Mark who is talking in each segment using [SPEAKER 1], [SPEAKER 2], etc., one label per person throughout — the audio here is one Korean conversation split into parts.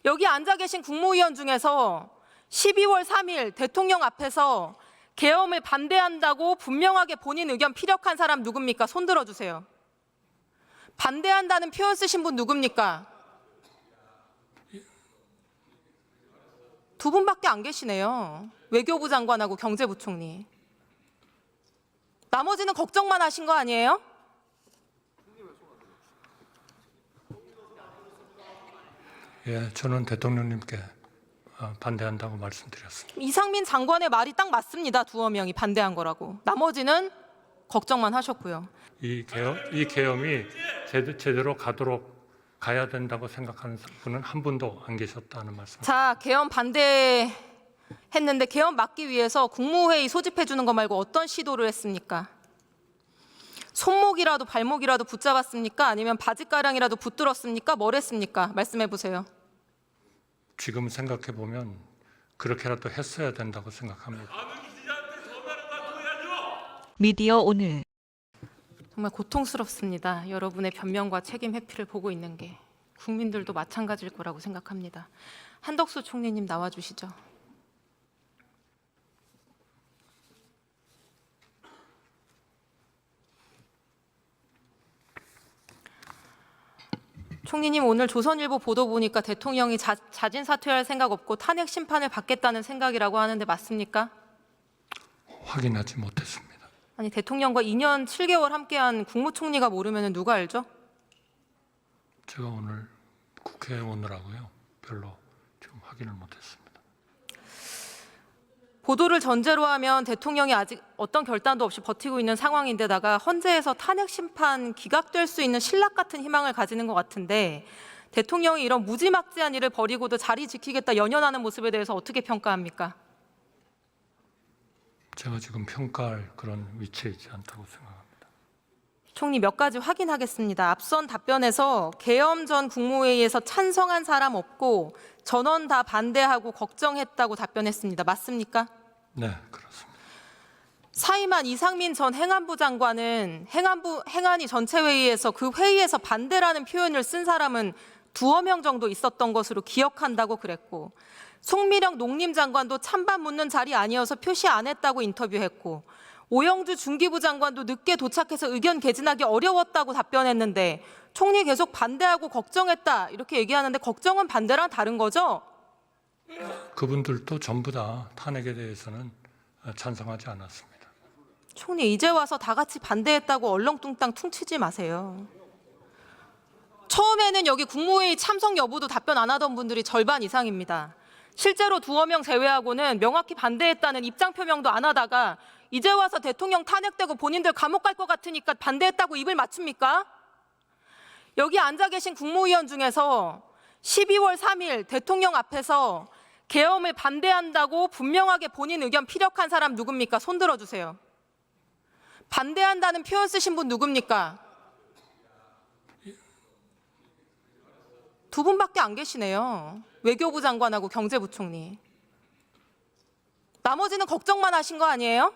[SPEAKER 1] 여기 앉아 계신 국무위원 중에서 12월 3일 대통령 앞에서 계엄을 반대한다고 분명하게 본인 의견 피력한 사람 누굽니까? 손 들어주세요. 반대한다는 표현 쓰신 분 누굽니까? 두 분밖에 안 계시네요. 외교부 장관하고 경제부총리. 나머지는 걱정만 하신 거 아니에요?
[SPEAKER 2] 예, 저는 대통령님께 반대한다고 말씀드렸습니다.
[SPEAKER 1] 이상민 장관의 말이 딱 맞습니다. 두어 명이 반대한 거라고. 나머지는 걱정만 하셨고요.
[SPEAKER 2] 이 계엄이 제대로 가야 된다고 생각하는 분은 한 분도 안 계셨다는 말씀.
[SPEAKER 1] 자, 계엄 반대했는데 계엄 막기 위해서 국무회의 소집해 주는 거 말고 어떤 시도를 했습니까? 손목이라도 발목이라도 붙잡았습니까? 아니면 바지가랑이라도 붙들었습니까? 뭘 했습니까? 말씀해 보세요.
[SPEAKER 2] 지금 생각해 보면 그렇게라도 했어야 된다고 생각합니다.
[SPEAKER 3] 미디어 오늘.
[SPEAKER 1] 정말 고통스럽습니다. 여러분의 변명과 책임 회피를 보고 있는 게 국민들도 마찬가지일 거라고 생각합니다. 한덕수 총리님 나와주시죠. 총리님, 오늘 조선일보 보도 보니까 대통령이 자진 사퇴할 생각 없고 탄핵 심판을 받겠다는 생각이라고 하는데 맞습니까?
[SPEAKER 2] 확인하지 못했습니다.
[SPEAKER 1] 아니, 대통령과 2년 7개월 함께한 국무총리가 모르면 누가 알죠?
[SPEAKER 2] 제가 오늘 국회에 오느라고요. 별로 지금 확인을 못했습니다.
[SPEAKER 1] 보도를 전제로 하면 대통령이 아직 어떤 결단도 없이 버티고 있는 상황인데다가 헌재에서 탄핵 심판 기각될 수 있는 신락 같은 희망을 가지는 것 같은데 대통령이 이런 무지막지한 일을 벌이고도 자리 지키겠다 연연하는 모습에 대해서 어떻게 평가합니까?
[SPEAKER 2] 제가 지금 평가할 그런 위치에 있지 않다고 생각합니다.
[SPEAKER 1] 총리, 몇 가지 확인하겠습니다. 앞선 답변에서 계엄 전 국무회의에서 찬성한 사람 없고 전원 다 반대하고 걱정했다고 답변했습니다. 맞습니까?
[SPEAKER 2] 네, 그렇습니다.
[SPEAKER 1] 사임한 이상민 전 행안부 장관은 행안위 전체 회의에서 그 회의에서 반대라는 표현을 쓴 사람은 두어 명 정도 있었던 것으로 기억한다고 그랬고, 송미령 농림장관도 찬반 묻는 자리 아니어서 표시 안 했다고 인터뷰했고, 오영주 중기부 장관도 늦게 도착해서 의견 개진하기 어려웠다고 답변했는데 총리 계속 반대하고 걱정했다 이렇게 얘기하는데 걱정은 반대랑 다른 거죠?
[SPEAKER 2] 그분들도 전부 다 탄핵에 대해서는 찬성하지 않았습니다.
[SPEAKER 1] 총리, 이제 와서 다 같이 반대했다고 얼렁뚱땅 퉁치지 마세요. 처음에는 여기 국무회의 참석 여부도 답변 안 하던 분들이 절반 이상입니다. 실제로 두어 명 제외하고는 명확히 반대했다는 입장 표명도 안 하다가 이제 와서 대통령 탄핵되고 본인들 감옥 갈 것 같으니까 반대했다고 입을 맞춥니까? 여기 앉아 계신 국무위원 중에서 12월 3일 대통령 앞에서 계엄을 반대한다고 분명하게 본인 의견 피력한 사람 누굽니까? 손 들어주세요. 반대한다는 표현 쓰신 분 누굽니까? 두 분밖에 안 계시네요. 외교부 장관하고 경제부총리. 나머지는 걱정만 하신 거 아니에요?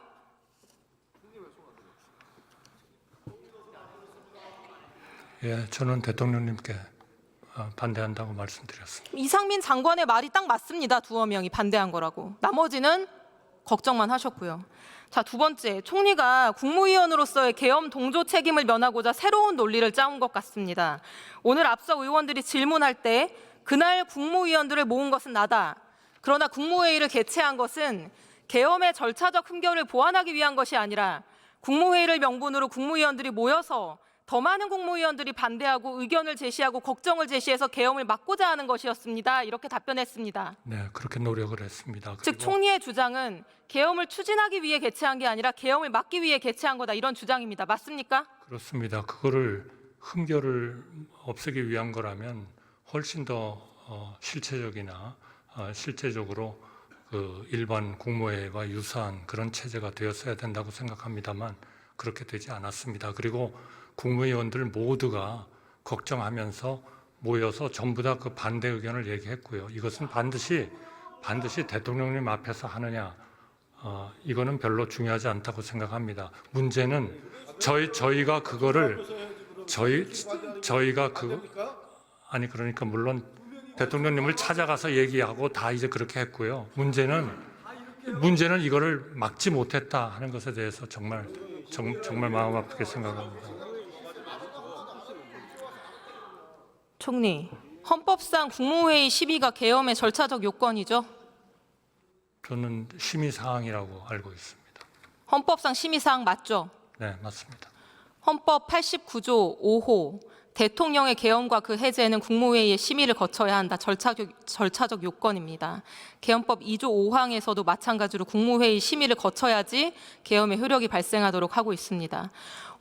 [SPEAKER 2] 예, 저는 대통령님께 반대한다고 말씀드렸습니다.
[SPEAKER 1] 이상민 장관의 말이 딱 맞습니다. 두어 명이 반대한 거라고. 나머지는 걱정만 하셨고요. 자, 두 번째, 총리가 국무위원으로서의 계엄 동조 책임을 면하고자 새로운 논리를 짜온 것 같습니다. 오늘 앞서 의원들이 질문할 때 그날 국무위원들을 모은 것은 나다. 그러나 국무회의를 개최한 것은 계엄의 절차적 흠결을 보완하기 위한 것이 아니라 국무회의를 명분으로 국무위원들이 모여서 더 많은 국무위원들이 반대하고 의견을 제시하고 걱정을 제시해서 계엄을 막고자 하는 것이었습니다. 이렇게 답변했습니다.
[SPEAKER 2] 네, 그렇게 노력을 했습니다.
[SPEAKER 1] 즉 총리의 주장은 계엄을 추진하기 위해 개최한 게 아니라 계엄을 막기 위해 개최한 거다, 이런 주장입니다. 맞습니까?
[SPEAKER 2] 그렇습니다. 그거를 흠결을 없애기 위한 거라면 훨씬 더 실체적이나 실제적으로 그 일반 국무회의와 유사한 그런 체제가 되었어야 된다고 생각합니다만 그렇게 되지 않았습니다. 그리고 국무위원들 모두가 걱정하면서 모여서 전부 다 그 반대 의견을 얘기했고요. 이것은 반드시 대통령님 앞에서 하느냐, 이거는 별로 중요하지 않다고 생각합니다. 문제는 저희가 그거를 저희가 그거 아니 그러니까 물론 대통령님을 찾아가서 얘기하고 다 이제 그렇게 했고요. 문제는 이거를 막지 못했다 하는 것에 대해서 정말 마음 아프게 생각합니다.
[SPEAKER 1] 총리, 헌법상 국무회의 심의가 계엄의 절차적 요건이죠?
[SPEAKER 2] 저는 심의 사항이라고 알고 있습니다.
[SPEAKER 1] 헌법상 심의사항 맞죠?
[SPEAKER 2] 네, 맞습니다.
[SPEAKER 1] 헌법 89조 5호 대통령의 계엄과 그 해제는 국무회의의 심의를 거쳐야 한다. 절차적 요건입니다. 계엄법 2조 5항에서도 마찬가지로 국무회의 심의를 거쳐야지 계엄의 효력이 발생하도록 하고 있습니다.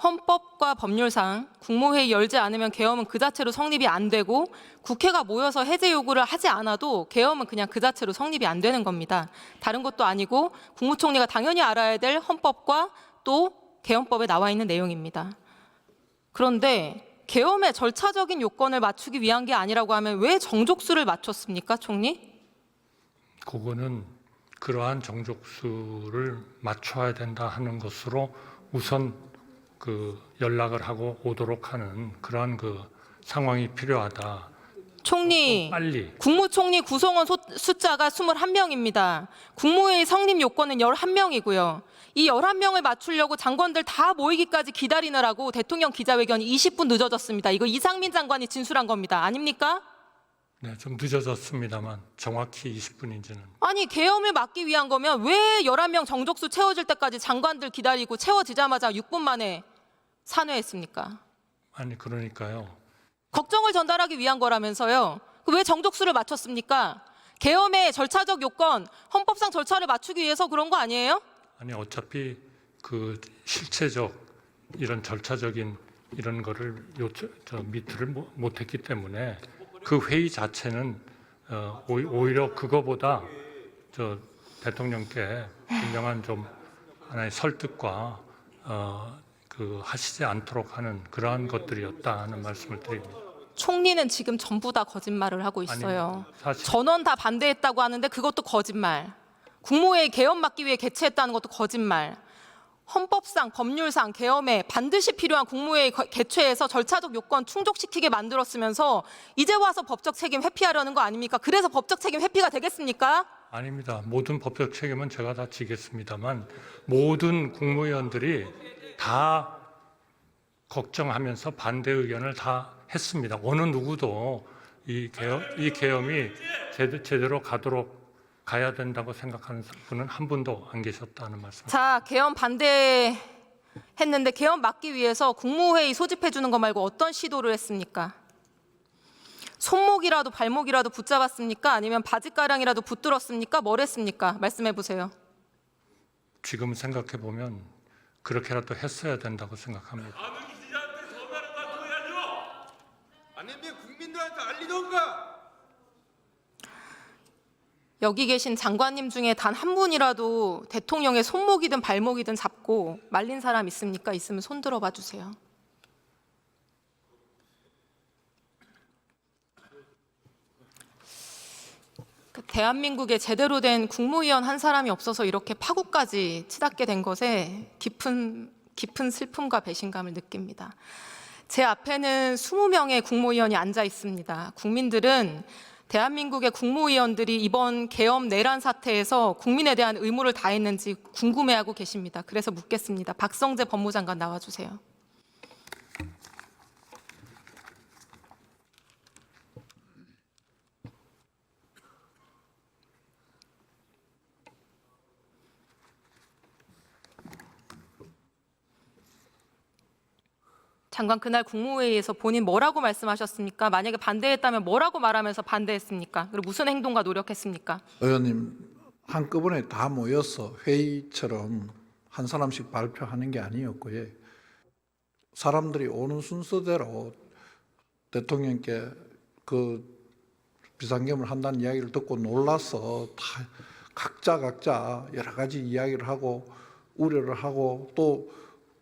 [SPEAKER 1] 헌법과 법률상 국무회의 열지 않으면 계엄은 그 자체로 성립이 안 되고 국회가 모여서 해제 요구를 하지 않아도 계엄은 그냥 그 자체로 성립이 안 되는 겁니다. 다른 것도 아니고 국무총리가 당연히 알아야 될 헌법과 또 계엄법에 나와 있는 내용입니다. 그런데 계엄의 절차적인 요건을 맞추기 위한 게 아니라고 하면 왜 정족수를 맞췄습니까, 총리?
[SPEAKER 2] 그거는 그러한 정족수를 맞춰야 된다 하는 것으로 우선 그 연락을 하고 오도록 하는 그러한 그 상황이 필요하다.
[SPEAKER 1] 총리,
[SPEAKER 2] 빨리.
[SPEAKER 1] 국무총리 구성원 숫자가 21명입니다. 국무회의 성립 요건은 11명이고요. 이 11명을 맞추려고 장관들 다 모이기까지 기다리느라고 대통령 기자회견이 20분 늦어졌습니다. 이거 이상민 장관이 진술한 겁니다. 아닙니까?
[SPEAKER 2] 네, 좀 늦어졌습니다만 정확히 20분인지는.
[SPEAKER 1] 아니, 계엄을 막기 위한 거면 왜 11명 정족수 채워질 때까지 장관들 기다리고 채워지자마자 6분 만에 산회했습니까?
[SPEAKER 2] 아니 그러니까요.
[SPEAKER 1] 걱정을 전달하기 위한 거라면서요. 왜 정족수를 맞췄습니까? 계엄의 절차적 요건, 헌법상 절차를 맞추기 위해서 그런 거 아니에요?
[SPEAKER 2] 아니 어차피 그 실체적 이런 절차적인 이런 거를 미트를 못했기 때문에 그 회의 자체는 오히려 그거보다 저 대통령께 분명한 좀 하나의 설득과 그 하시지 않도록 하는 그러한 것들이었다 하는 말씀을 드립니다.
[SPEAKER 1] 총리는 지금 전부 다 거짓말을 하고 있어요.
[SPEAKER 2] 아니, 사실
[SPEAKER 1] 전원 다 반대했다고 하는데 그것도 거짓말. 국무회의 계엄 막기 위해 개최했다는 것도 거짓말. 헌법상, 법률상 계엄에 반드시 필요한 국무회의 개최에서 절차적 요건 충족시키게 만들었으면서 이제 와서 법적 책임 회피하려는 거 아닙니까? 그래서 법적 책임 회피가 되겠습니까?
[SPEAKER 2] 아닙니다. 모든 법적 책임은 제가 다 지겠습니다만 모든 국무위원들이 다 걱정하면서 반대 의견을 다 했습니다. 어느 누구도 이 계엄이 제대로 가야 된다고 생각하는 분은 한 분도 안 계셨다는 말씀.
[SPEAKER 1] 자, 계엄 반대했는데 계엄 막기 위해서 국무회의 소집해 주는 거 말고 어떤 시도를 했습니까? 손목이라도 발목이라도 붙잡았습니까? 아니면 바지가랑이라도 붙들었습니까? 뭘 했습니까? 말씀해 보세요.
[SPEAKER 2] 지금 생각해 보면 그렇게라도 했어야 된다고 생각합니다.
[SPEAKER 4] 아는 기자한테 전화를 받아야죠. 아니면 국민들한테 알리던가.
[SPEAKER 1] 여기 계신 장관님 중에 단 한 분이라도 대통령의 손목이든 발목이든 잡고 말린 사람 있습니까? 있으면 손 들어봐 주세요. 대한민국에 제대로 된 국무위원 한 사람이 없어서 이렇게 파국까지 치닫게 된 것에 깊은 슬픔과 배신감을 느낍니다. 제 앞에는 20명의 국무위원이 앉아 있습니다. 국민들은 대한민국의 국무위원들이 이번 계엄 내란 사태에서 국민에 대한 의무를 다했는지 궁금해하고 계십니다. 그래서 묻겠습니다. 박성재 법무장관 나와주세요. 장관, 그날 국무회의에서 본인 뭐라고 말씀하셨습니까? 만약에 반대했다면 뭐라고 말하면서 반대했습니까? 그리고 무슨 행동과 노력했습니까?
[SPEAKER 5] 의원님, 한꺼번에 다 모여서 회의처럼 한 사람씩 발표하는 게 아니었고요. 사람들이 오는 순서대로 대통령께 그 비상계엄을 한다는 이야기를 듣고 놀라서 다 각자 여러 가지 이야기를 하고 우려를 하고 또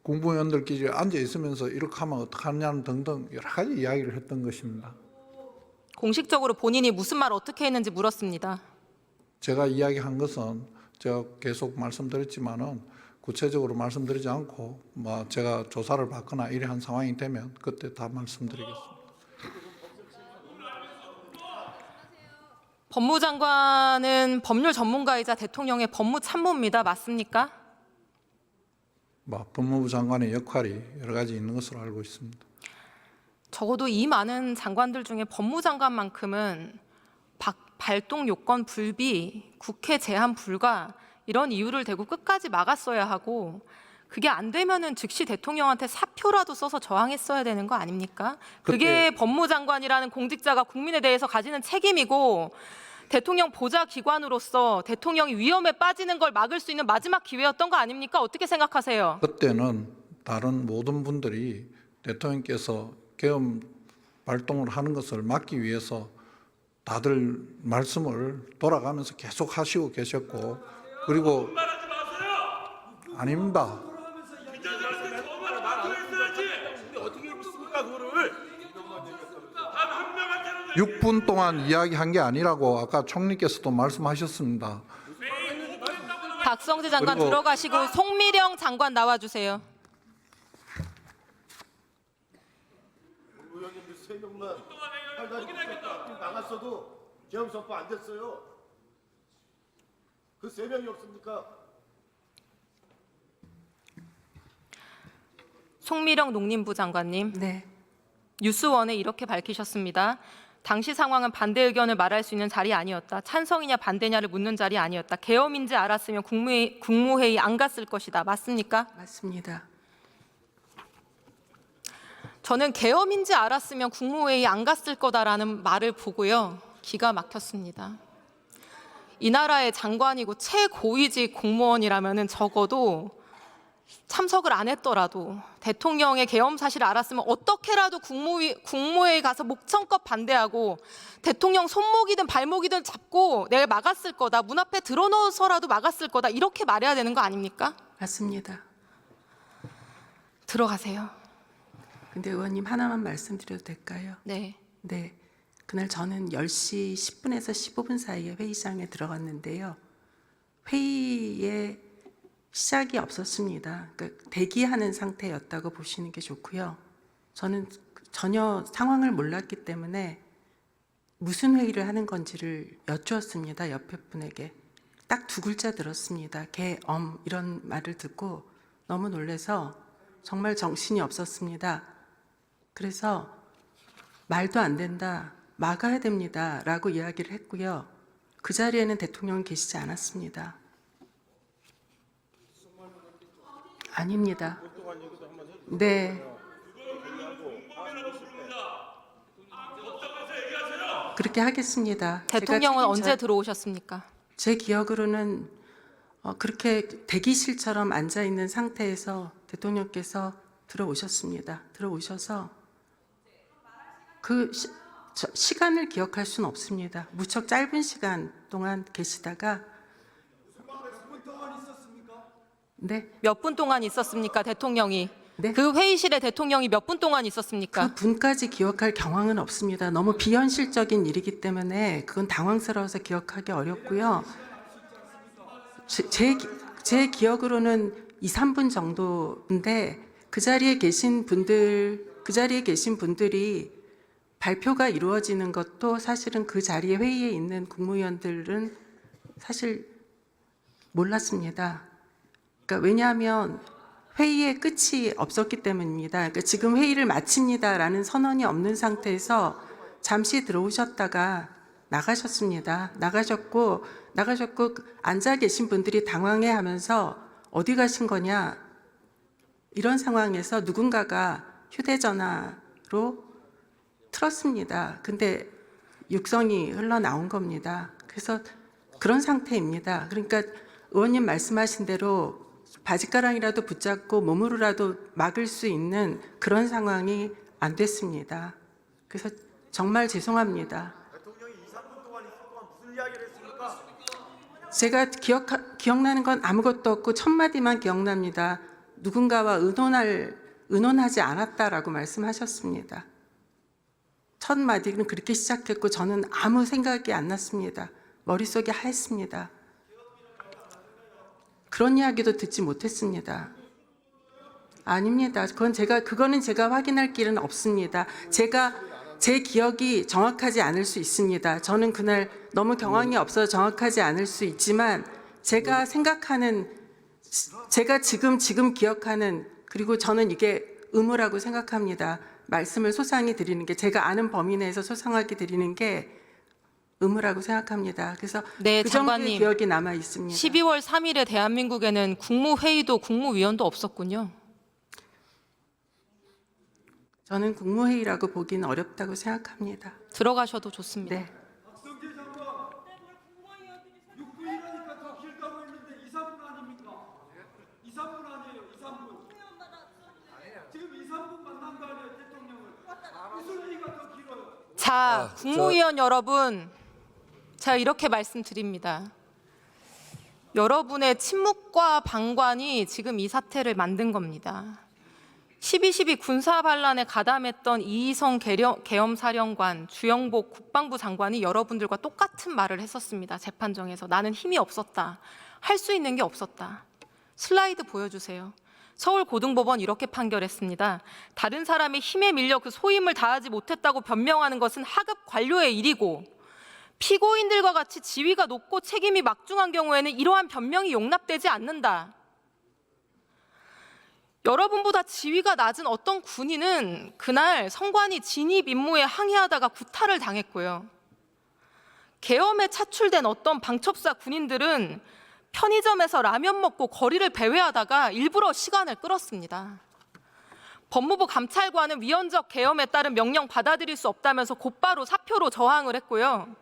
[SPEAKER 5] 국무위원들끼리 앉아 있으면서 이렇게 하면 어떡하냐는 등등 여러 가지 이야기를 했던 것입니다.
[SPEAKER 1] 공식적으로 본인이 무슨 말 어떻게 했는지 물었습니다.
[SPEAKER 5] 제가 이야기한 것은 제가 계속 말씀드렸지만은 구체적으로 말씀드리지 않고 제가 조사를 받거나 이러한 상황이 되면 그때 다 말씀드리겠습니다.
[SPEAKER 1] 법무장관은 법률 전문가이자 대통령의 법무참모입니다. 맞습니까?
[SPEAKER 5] 법무부 장관의 역할이 여러 가지 있는 것으로 알고 있습니다.
[SPEAKER 1] 적어도 이 많은 장관들 중에 법무장관만큼은 발동 요건 불비, 국회 제한 불가 이런 이유를 대고 끝까지 막았어야 하고 그게 안 되면은 즉시 대통령한테 사표라도 써서 저항했어야 되는 거 아닙니까? 그게 법무장관이라는 공직자가 국민에 대해서 가지는 책임이고 대통령 보좌 기관으로서 대통령이 위험에 빠지는 걸 막을 수 있는 마지막 기회였던 거 아닙니까? 어떻게 생각하세요?
[SPEAKER 5] 그때는 다른 모든 분들이 대통령께서 계엄 발동을 하는 것을 막기 위해서 다들 말씀을 돌아가면서 계속 하시고 계셨고 그리고 아닙니다.
[SPEAKER 4] 어떻게 믿습니까 그거를?
[SPEAKER 5] 6분 동안 이야기한 게 아니라고 아까 총리께서도 말씀하셨습니다.
[SPEAKER 1] 박성재 장관
[SPEAKER 5] 그리고-
[SPEAKER 1] 들어가시고 송미령 장관 나와주세요.
[SPEAKER 6] 의원님들 3명만 팔다리 걷다가 나갔어도 계엄 선포 안 됐어요. 그 3명이 없습니까?
[SPEAKER 1] 송미령 농림부 장관님.
[SPEAKER 7] 네,
[SPEAKER 1] 뉴스원에 이렇게 밝히셨습니다. 당시 상황은 반대 의견을 말할 수 있는 자리 아니었다. 찬성이냐 반대냐를 묻는 자리 아니었다. 계엄인지 알았으면 국무회의 안 갔을 것이다. 맞습니까?
[SPEAKER 7] 맞습니다.
[SPEAKER 1] 저는 계엄인지 알았으면 국무회의 안 갔을 거다라는 말을 보고요. 기가 막혔습니다. 이 나라의 장관이고 최고위직 공무원이라면 적어도 참석을 안 했더라도 대통령의 계엄 사실을 알았으면 어떻게라도 국무회의 가서 목청껏 반대하고 대통령 손목이든 발목이든 잡고 내가 막았을 거다. 문 앞에 들어넣어서라도 막았을 거다. 이렇게 말해야 되는 거 아닙니까?
[SPEAKER 7] 맞습니다.
[SPEAKER 1] 들어가세요.
[SPEAKER 7] 근데 의원님 하나만 말씀드려도 될까요?
[SPEAKER 1] 네.
[SPEAKER 7] 네, 그날 저는 10시 10분에서 15분 사이에 회의장에 들어갔는데요. 회의에 시작이 없었습니다. 그러니까 대기하는 상태였다고 보시는 게 좋고요. 저는 전혀 상황을 몰랐기 때문에 무슨 회의를 하는 건지를 여쭈었습니다. 옆에 분에게. 딱 2글자 들었습니다. 계엄 이런 말을 듣고 너무 놀라서 정말 정신이 없었습니다. 그래서 말도 안 된다, 막아야 됩니다 라고 이야기를 했고요. 그 자리에는 대통령은 계시지 않았습니다. 아닙니다. 네. 그렇게 하겠습니다.
[SPEAKER 1] 대통령은
[SPEAKER 7] 제가
[SPEAKER 1] 언제
[SPEAKER 7] 책임져-
[SPEAKER 1] 들어오셨습니까?
[SPEAKER 7] 제 기억으로는 그렇게 대기실처럼 앉아 있는 상태에서 대통령께서 들어오셨습니다. 들어오셔서 그 시간을 기억할 수는 없습니다. 무척 짧은 시간 동안 계시다가 네,
[SPEAKER 1] 몇 분 동안 있었습니까? 대통령이.
[SPEAKER 7] 네.
[SPEAKER 1] 그 회의실에 대통령이 몇 분 동안 있었습니까?
[SPEAKER 7] 그 분까지 기억할 경황은 없습니다. 너무 비현실적인 일이기 때문에 그건 당황스러워서 기억하기 어렵고요. 제 기억으로는 2, 3분 정도인데 그 자리에 계신 분들이 발표가 이루어지는 것도 사실은 그 자리에 회의에 있는 국무위원들은 사실 몰랐습니다. 그러니까 왜냐하면 회의의 끝이 없었기 때문입니다. 그러니까 지금 회의를 마칩니다라는 선언이 없는 상태에서 잠시 들어오셨다가 나가셨습니다. 나가셨고 앉아 계신 분들이 당황해하면서 어디 가신 거냐 이런 상황에서 누군가가 휴대전화로 틀었습니다. 근데 육성이 흘러나온 겁니다. 그래서 그런 상태입니다. 그러니까 의원님 말씀하신 대로 바짓가랑이라도 붙잡고 몸으로라도 막을 수 있는 그런 상황이 안 됐습니다. 그래서 정말 죄송합니다.
[SPEAKER 6] 대통령이 2, 3분 동안 있을 동안 무슨 이야기를 했습니까?
[SPEAKER 7] 제가 기억나는 건 아무것도 없고 첫 마디만 기억납니다. 누군가와 의논하지 않았다라고 말씀하셨습니다. 첫 마디는 그렇게 시작했고 저는 아무 생각이 안 났습니다. 머릿속이 하였습니다. 그런 이야기도 듣지 못했습니다. 아닙니다. 그거는 제가 확인할 길은 없습니다. 제 기억이 정확하지 않을 수 있습니다. 저는 그날 너무 경황이 없어서 정확하지 않을 수 있지만 제가 생각하는, 제가 지금 기억하는, 그리고 저는 이게 의무라고 생각합니다. 말씀을 소상히 드리는 게, 제가 아는 범위 내에서 소상하게 드리는 게 의무라고 생각합니다. 그래서
[SPEAKER 1] 네,
[SPEAKER 7] 그 정도의
[SPEAKER 1] 장관님.
[SPEAKER 7] 기억이 남아 있습니다.
[SPEAKER 1] 12월 3일에 대한민국에는 국무회의도 국무위원도 없었군요.
[SPEAKER 7] 저는 국무회의라고 보기는 어렵다고 생각합니다.
[SPEAKER 1] 들어가셔도 좋습니다.
[SPEAKER 7] 네.
[SPEAKER 4] 박성재 장관, 육부위라니까 더 길다고 했는데 2, 3분 아닙니까? 2, 3분 아니에요. 2, 3분. 지금 2, 3분 만난 거 아니에요, 대통령을? 무슨 얘기가 더 길어요?
[SPEAKER 1] 자, 국무위원 여러분, 제가 이렇게 말씀드립니다. 여러분의 침묵과 방관이 지금 이 사태를 만든 겁니다. 12.12 군사 반란에 가담했던 이희성 계엄사령관, 주영복 국방부 장관이 여러분들과 똑같은 말을 했었습니다. 재판정에서. 나는 힘이 없었다. 할 수 있는 게 없었다. 슬라이드 보여주세요. 서울고등법원 이렇게 판결했습니다. 다른 사람의 힘에 밀려 그 소임을 다하지 못했다고 변명하는 것은 하급 관료의 일이고, 피고인들과 같이 지위가 높고 책임이 막중한 경우에는 이러한 변명이 용납되지 않는다. 여러분보다 지위가 낮은 어떤 군인은 그날 성관이 진입 임무에 항의하다가 구타를 당했고요. 계엄에 차출된 어떤 방첩사 군인들은 편의점에서 라면 먹고 거리를 배회하다가 일부러 시간을 끌었습니다. 법무부 감찰관은 위헌적 계엄에 따른 명령 받아들일 수 없다면서 곧바로 사표로 저항을 했고요.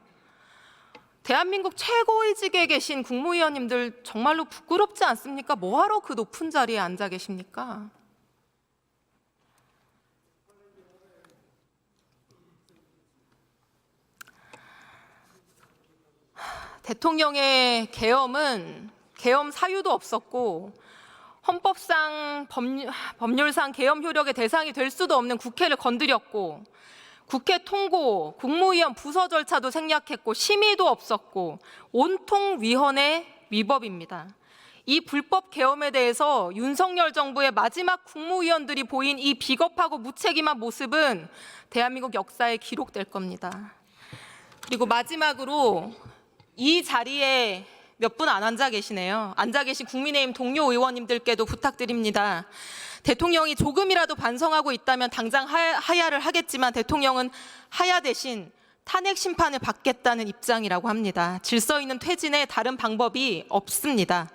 [SPEAKER 1] 대한민국 최고위직에 계신 국무위원님들 정말로 부끄럽지 않습니까? 뭐하러 그 높은 자리에 앉아 계십니까? 대통령의 계엄은 계엄 사유도 없었고 헌법상 법률상 계엄 효력의 대상이 될 수도 없는 국회를 건드렸고, 국회 통고, 국무위원 부서 절차도 생략했고, 심의도 없었고, 온통 위헌의 위법입니다. 이 불법 계엄에 대해서 윤석열 정부의 마지막 국무위원들이 보인 이 비겁하고 무책임한 모습은 대한민국 역사에 기록될 겁니다. 그리고 마지막으로 이 자리에 몇 분 안 앉아 계시네요. 앉아 계신 국민의힘 동료 의원님들께도 부탁드립니다. 대통령이 조금이라도 반성하고 있다면 당장 하야를 하겠지만 대통령은 하야 대신 탄핵 심판을 받겠다는 입장이라고 합니다. 질서 있는 퇴진에 다른 방법이 없습니다.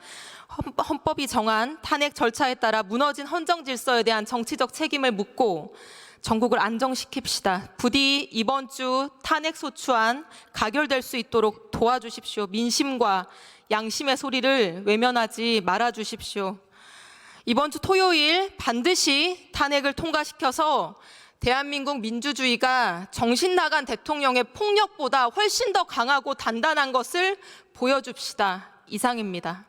[SPEAKER 1] 헌법이 정한 탄핵 절차에 따라 무너진 헌정 질서에 대한 정치적 책임을 묻고 전국을 안정시킵시다. 부디 이번 주 탄핵 소추안 가결될 수 있도록 도와주십시오. 민심과 양심의 소리를 외면하지 말아주십시오. 이번 주 토요일 반드시 탄핵을 통과시켜서 대한민국 민주주의가 정신 나간 대통령의 폭력보다 훨씬 더 강하고 단단한 것을 보여줍시다. 이상입니다.